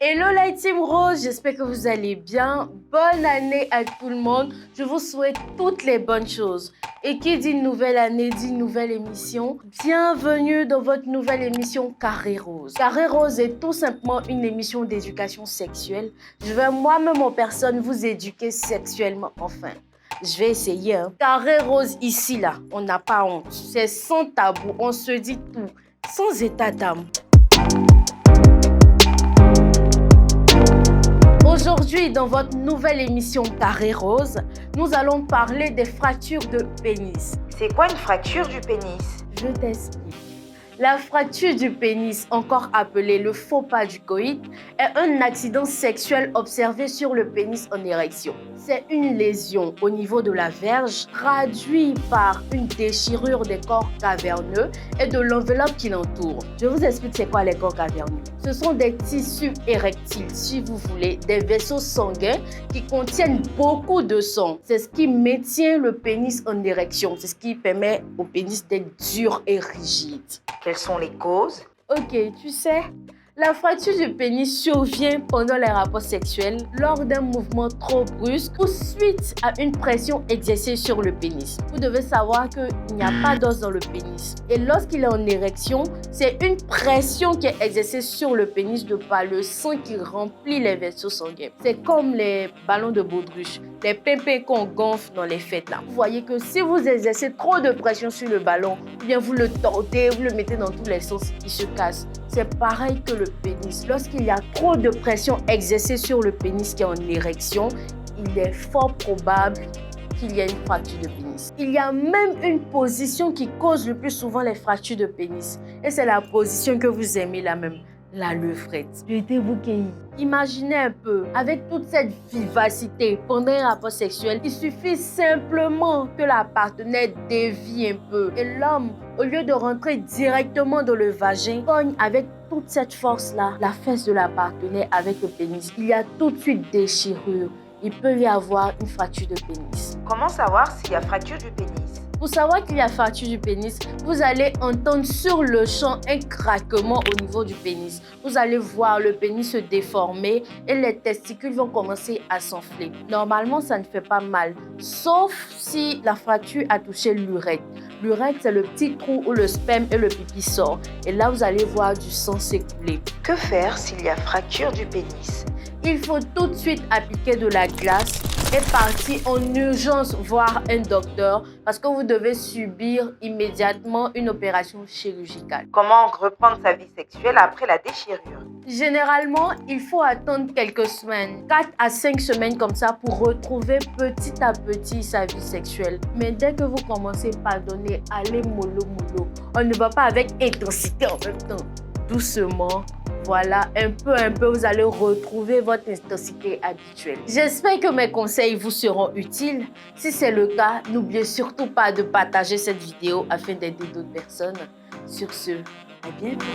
Hello la team Rose, j'espère que vous allez bien. Bonne année à tout le monde. Je vous souhaite toutes les bonnes choses. Et qui dit nouvelle année, dit nouvelle émission. Bienvenue dans votre nouvelle émission Carré Rose. Carré Rose est tout simplement une émission d'éducation sexuelle. Je vais moi-même en personne vous éduquer sexuellement enfin. Je vais essayer. Carré Rose ici, là, on n'a pas honte. C'est sans tabou, on se dit tout, sans état d'âme. Aujourd'hui, dans votre nouvelle émission Carré Rose, nous allons parler des fractures de pénis. C'est quoi une fracture du pénis? Je t'explique. La fracture du pénis, encore appelée le faux pas du coït, est un accident sexuel observé sur le pénis en érection. C'est une lésion au niveau de la verge, traduite par une déchirure des corps caverneux et de l'enveloppe qui l'entoure. Je vous explique c'est quoi les corps caverneux. Ce sont des tissus érectiles, si vous voulez, des vaisseaux sanguins qui contiennent beaucoup de sang. C'est ce qui maintient le pénis en érection. C'est ce qui permet au pénis d'être dur et rigide. Quelles sont les causes? Ok, tu sais, la fracture du pénis survient pendant les rapports sexuels lors d'un mouvement trop brusque ou suite à une pression exercée sur le pénis. Vous devez savoir qu'il n'y a pas d'os dans le pénis. Et lorsqu'il est en érection, c'est une pression qui est exercée sur le pénis de par le sang qui remplit les vaisseaux sanguins. C'est comme les ballons de baudruche, les pimpins qu'on gonfle dans les fêtes là. Vous voyez que si vous exercez trop de pression sur le ballon, ou bien vous le tordez, vous le mettez dans tous les sens, il se casse. C'est pareil que le pénis. Lorsqu'il y a trop de pression exercée sur le pénis qui est en érection, il est fort probable qu'il y ait une fracture de pénis. Il y a même une position qui cause le plus souvent les fractures de pénis. Et c'est la position que vous aimez là même, la levrette. Jetez-vous cueilli. Imaginez un peu, avec toute cette vivacité pendant un rapport sexuel, il suffit simplement que la partenaire dévie un peu. Et l'homme, au lieu de rentrer directement dans le vagin, cogne avec toute cette force-là la fesse de la partenaire avec le pénis. Il y a tout de suite déchirure. Il peut y avoir une fracture de pénis. Comment savoir s'il y a fracture du pénis? Pour savoir qu'il y a fracture du pénis, vous allez entendre sur le champ un craquement au niveau du pénis. Vous allez voir le pénis se déformer et les testicules vont commencer à s'enfler. Normalement, ça ne fait pas mal, sauf si la fracture a touché l'urètre. L'urètre, c'est le petit trou où le sperme et le pipi sortent. Et là, vous allez voir du sang s'écouler. Que faire s'il y a fracture du pénis? Il faut tout de suite appliquer de la glace et partir en urgence voir un docteur parce que vous devez subir immédiatement une opération chirurgicale. Comment reprendre sa vie sexuelle après la déchirure? Généralement, il faut attendre quelques semaines, 4 à 5 semaines comme ça pour retrouver petit à petit sa vie sexuelle. Mais dès que vous commencez par donner, allez mollo mollo. On ne va pas avec intensité en même temps. Doucement. Voilà, un peu, vous allez retrouver votre intensité habituelle. J'espère que mes conseils vous seront utiles. Si c'est le cas, n'oubliez surtout pas de partager cette vidéo afin d'aider d'autres personnes. Sur ce, à bientôt.